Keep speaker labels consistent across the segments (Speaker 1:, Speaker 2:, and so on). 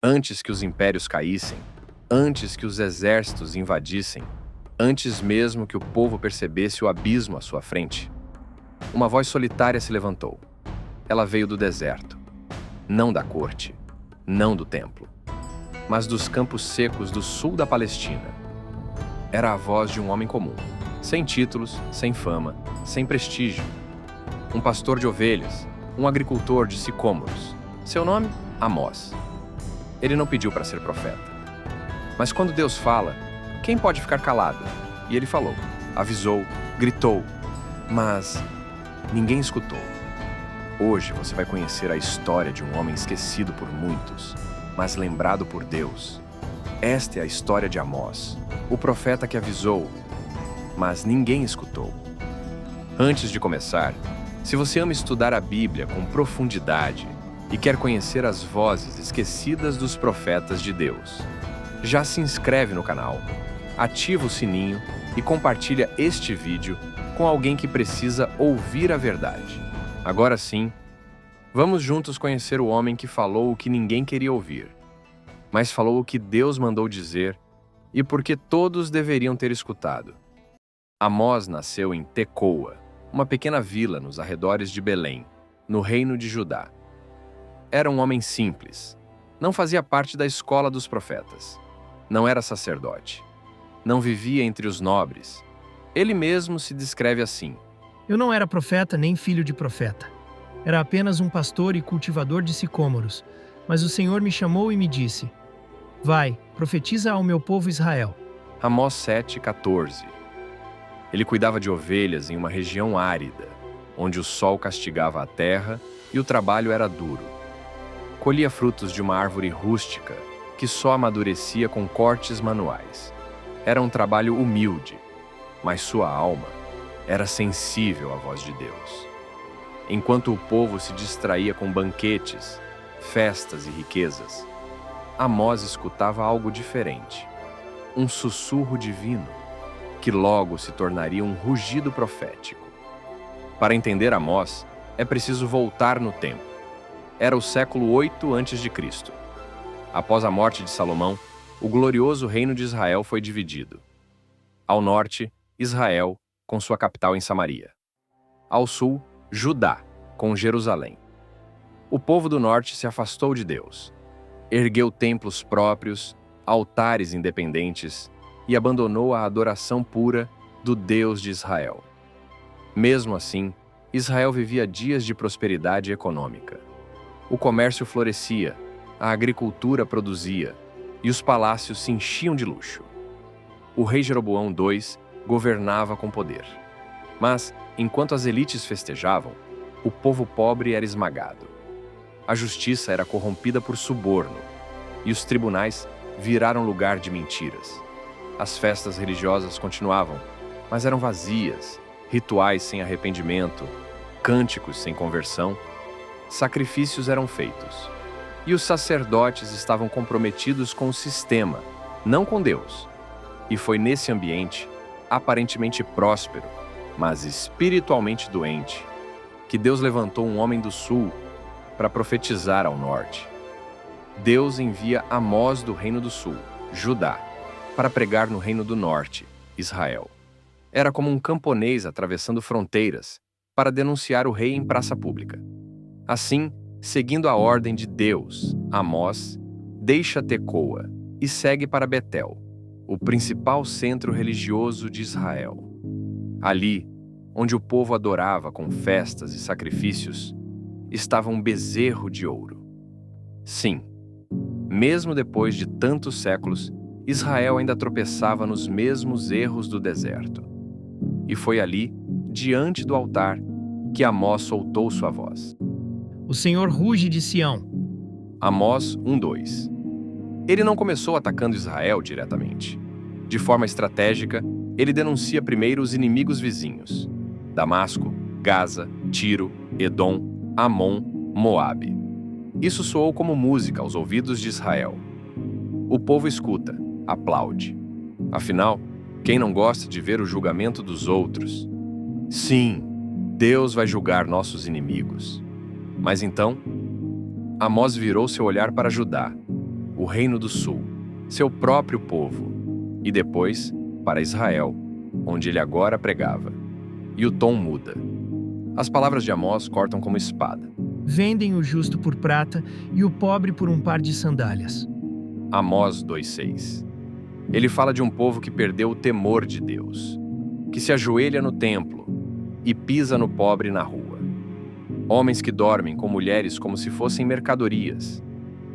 Speaker 1: Antes que os impérios caíssem, antes que os exércitos invadissem, antes mesmo que o povo percebesse o abismo à sua frente, uma voz solitária se levantou. Ela veio do deserto, não da corte, não do templo, mas dos campos secos do sul da Palestina. Era a voz de um homem comum, sem títulos, sem fama, sem prestígio. Um pastor de ovelhas, um agricultor de sicômoros. Seu nome? Amós. Ele não pediu para ser profeta. Mas quando Deus fala, quem pode ficar calado? E ele falou, avisou, gritou, mas ninguém escutou. Hoje você vai conhecer a história de um homem esquecido por muitos, mas lembrado por Deus. Esta é a história de Amós, o profeta que avisou, mas ninguém escutou. Antes de começar, se você ama estudar a Bíblia com profundidade e quer conhecer as vozes esquecidas dos profetas de Deus, já se inscreve no canal, ativa o sininho e compartilha este vídeo com alguém que precisa ouvir a verdade. Agora sim, vamos juntos conhecer o homem que falou o que ninguém queria ouvir, mas falou o que Deus mandou dizer e porque todos deveriam ter escutado. Amós nasceu em Tecoa, uma pequena vila nos arredores de Belém, no reino de Judá. Era um homem simples, não fazia parte da escola dos profetas, não era sacerdote, não vivia entre os nobres. Ele mesmo se descreve assim:
Speaker 2: Eu não era profeta nem filho de profeta. Era apenas um pastor e cultivador de sicômoros, mas o Senhor me chamou e me disse: Vai, profetiza ao meu povo Israel.
Speaker 1: Amós 7,14. Ele cuidava de ovelhas em uma região árida, onde o sol castigava a terra e o trabalho era duro. Colhia frutos de uma árvore rústica, que só amadurecia com cortes manuais. Era um trabalho humilde, mas sua alma era sensível à voz de Deus. Enquanto o povo se distraía com banquetes, festas e riquezas, Amós escutava algo diferente, um sussurro divino, que logo se tornaria um rugido profético. Para entender Amós, é preciso voltar no tempo. Era o século 8 a.C. Após a morte de Salomão, o glorioso reino de Israel foi dividido. Ao norte, Israel, com sua capital em Samaria. Ao sul, Judá, com Jerusalém. O povo do norte se afastou de Deus, ergueu templos próprios, altares independentes e abandonou a adoração pura do Deus de Israel. Mesmo assim, Israel vivia dias de prosperidade econômica. O comércio florescia, a agricultura produzia e os palácios se enchiam de luxo. O rei Jeroboão II governava com poder. Mas, enquanto as elites festejavam, o povo pobre era esmagado. A justiça era corrompida por suborno e os tribunais viraram lugar de mentiras. As festas religiosas continuavam, mas eram vazias, rituais sem arrependimento, cânticos sem conversão, sacrifícios eram feitos. E os sacerdotes estavam comprometidos com o sistema, não com Deus. E foi nesse ambiente, aparentemente próspero, mas espiritualmente doente, que Deus levantou um homem do sul para profetizar ao norte. Deus envia Amós do reino do sul, Judá, para pregar no reino do norte, Israel. Era como um camponês atravessando fronteiras para denunciar o rei em praça pública. Assim, seguindo a ordem de Deus, Amós deixa Tecoa e segue para Betel, o principal centro religioso de Israel. Ali, onde o povo adorava com festas e sacrifícios, estava um bezerro de ouro. Sim, mesmo depois de tantos séculos, Israel ainda tropeçava nos mesmos erros do deserto. E foi ali, diante do altar, que Amós soltou sua voz.
Speaker 2: O Senhor ruge de Sião.
Speaker 1: Amós 1:2. Ele não começou atacando Israel diretamente. De forma estratégica, ele denuncia primeiro os inimigos vizinhos: Damasco, Gaza, Tiro, Edom, Amon, Moabe. Isso soou como música aos ouvidos de Israel. O povo escuta, aplaude. Afinal, quem não gosta de ver o julgamento dos outros? Sim, Deus vai julgar nossos inimigos. Mas então, Amós virou seu olhar para Judá, o Reino do Sul, seu próprio povo, e depois para Israel, onde ele agora pregava. E o tom muda. As palavras de Amós cortam como espada.
Speaker 2: Vendem o justo por prata e o pobre por um par de sandálias.
Speaker 1: Amós 2,6. Ele fala de um povo que perdeu o temor de Deus, que se ajoelha no templo e pisa no pobre na rua. Homens que dormem com mulheres como se fossem mercadorias.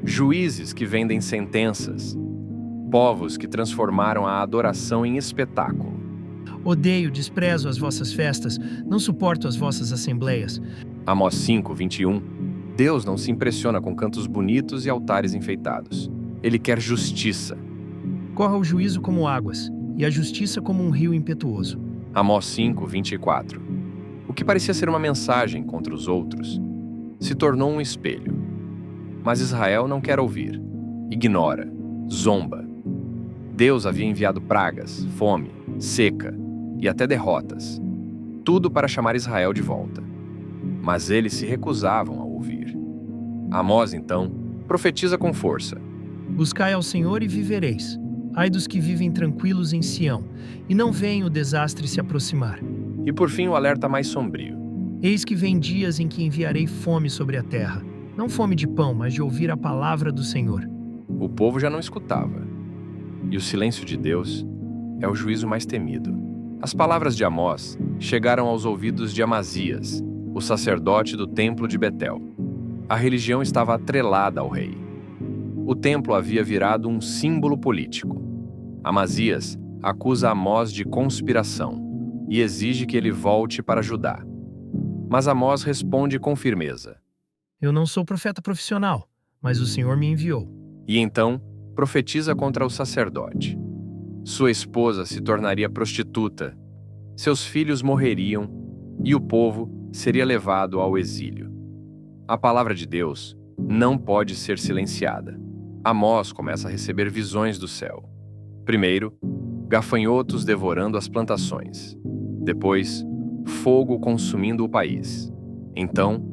Speaker 1: Juízes que vendem sentenças. Povos que transformaram a adoração em espetáculo.
Speaker 2: Odeio, desprezo as vossas festas, não suporto as vossas assembleias.
Speaker 1: Amós 5:21. Deus não se impressiona com cantos bonitos e altares enfeitados. Ele quer justiça.
Speaker 2: Corra o juízo como águas, e a justiça como um rio impetuoso.
Speaker 1: Amós 5:24. O que parecia ser uma mensagem contra os outros se tornou um espelho. Mas Israel não quer ouvir. Ignora. Zomba. Deus havia enviado pragas, fome, seca e até derrotas. Tudo para chamar Israel de volta. Mas eles se recusavam a ouvir. Amós, então, profetiza com força.
Speaker 2: Buscai ao Senhor e vivereis. Ai dos que vivem tranquilos em Sião, e não veem o desastre se aproximar.
Speaker 1: E por fim o alerta mais sombrio.
Speaker 2: Eis que vem dias em que enviarei fome sobre a terra, não fome de pão, mas de ouvir a palavra do Senhor.
Speaker 1: O povo já não escutava. E o silêncio de Deus é o juízo mais temido. As palavras de Amós chegaram aos ouvidos de Amazias, o sacerdote do templo de Betel. A religião estava atrelada ao rei. O templo havia virado um símbolo político. Amazias acusa Amós de conspiração e exige que ele volte para Judá. Mas Amós responde com firmeza.
Speaker 2: Eu não sou profeta profissional, mas o Senhor me enviou.
Speaker 1: E então profetiza contra o sacerdote. Sua esposa se tornaria prostituta, seus filhos morreriam e o povo seria levado ao exílio. A palavra de Deus não pode ser silenciada. Amós começa a receber visões do céu. Primeiro, gafanhotos devorando as plantações. Depois, fogo consumindo o país. Então,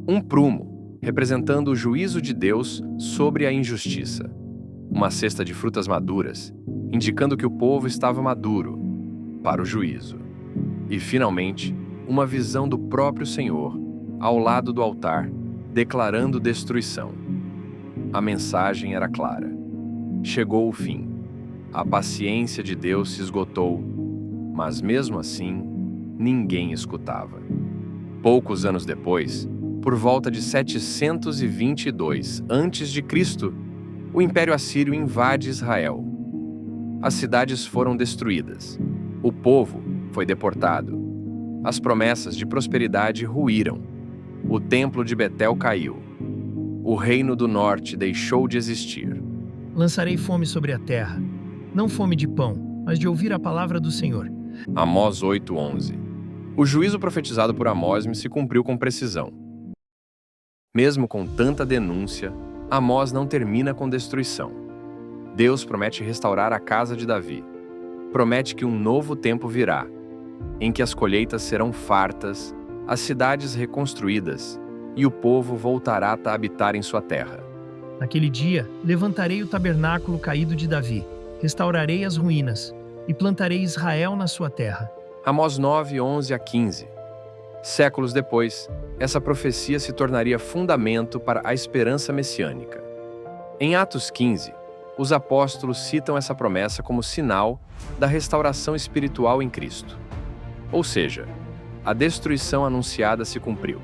Speaker 1: um prumo, representando o juízo de Deus sobre a injustiça. Uma cesta de frutas maduras, indicando que o povo estava maduro para o juízo. E, finalmente, uma visão do próprio Senhor, ao lado do altar, declarando destruição. A mensagem era clara. Chegou o fim. A paciência de Deus se esgotou, mas mesmo assim, ninguém escutava. Poucos anos depois, por volta de 722 a.C., o Império Assírio invade Israel. As cidades foram destruídas. O povo foi deportado. As promessas de prosperidade ruíram. O templo de Betel caiu. O reino do norte deixou de existir.
Speaker 2: Lançarei fome sobre a terra, não fome de pão, mas de ouvir a palavra do Senhor.
Speaker 1: Amós 8:11. O juízo profetizado por Amós se cumpriu com precisão. Mesmo com tanta denúncia, Amós não termina com destruição. Deus promete restaurar a casa de Davi. Promete que um novo tempo virá, em que as colheitas serão fartas, as cidades reconstruídas e o povo voltará a habitar em sua terra.
Speaker 2: Naquele dia, levantarei o tabernáculo caído de Davi, restaurarei as ruínas e plantarei Israel na sua terra.
Speaker 1: Amós 9:11-15. Séculos depois, essa profecia se tornaria fundamento para a esperança messiânica. Em Atos 15, os apóstolos citam essa promessa como sinal da restauração espiritual em Cristo. Ou seja, a destruição anunciada se cumpriu.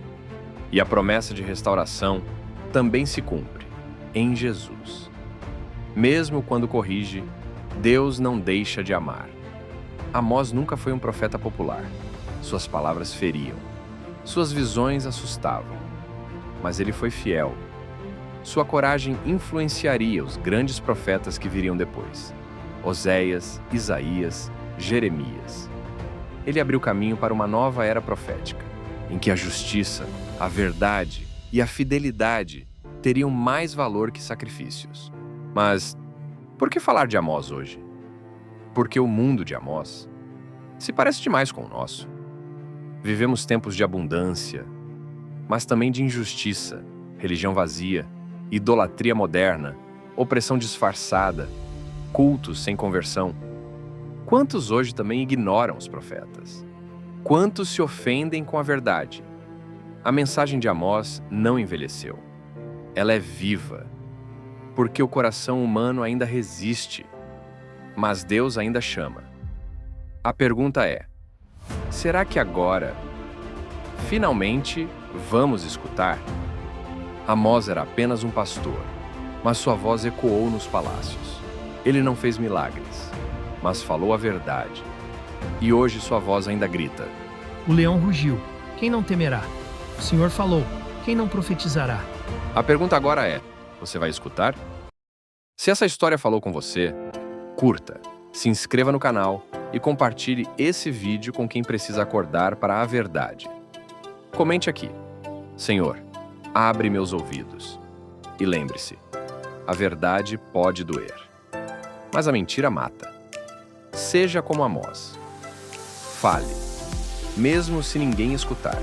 Speaker 1: E a promessa de restauração também se cumpre, em Jesus. Mesmo quando corrige, Deus não deixa de amar. Amós nunca foi um profeta popular. Suas palavras feriam. Suas visões assustavam. Mas ele foi fiel. Sua coragem influenciaria os grandes profetas que viriam depois. Oséias, Isaías, Jeremias. Ele abriu caminho para uma nova era profética, em que a justiça, a verdade e a fidelidade teriam mais valor que sacrifícios. Mas por que falar de Amós hoje? Porque o mundo de Amós se parece demais com o nosso. Vivemos tempos de abundância, mas também de injustiça, religião vazia, idolatria moderna opressão disfarçada, cultos sem conversão. Quantos hoje também ignoram os profetas? Quantos se ofendem com a verdade? A mensagem de Amós não envelheceu. Ela é viva, porque o coração humano ainda resiste, mas Deus ainda chama. A pergunta é: será que agora, finalmente, vamos escutar? Amós era apenas um pastor, mas sua voz ecoou nos palácios. Ele não fez milagres, mas falou a verdade. E hoje sua voz ainda grita.
Speaker 2: O leão rugiu, quem não temerá? O Senhor falou, quem não profetizará?
Speaker 1: A pergunta agora é: você vai escutar? Se essa história falou com você, curta, se inscreva no canal e compartilhe esse vídeo com quem precisa acordar para a verdade. Comente aqui: Senhor, abre meus ouvidos. E lembre-se, a verdade pode doer, mas a mentira mata. Seja como Amós. Fale, mesmo se ninguém escutar.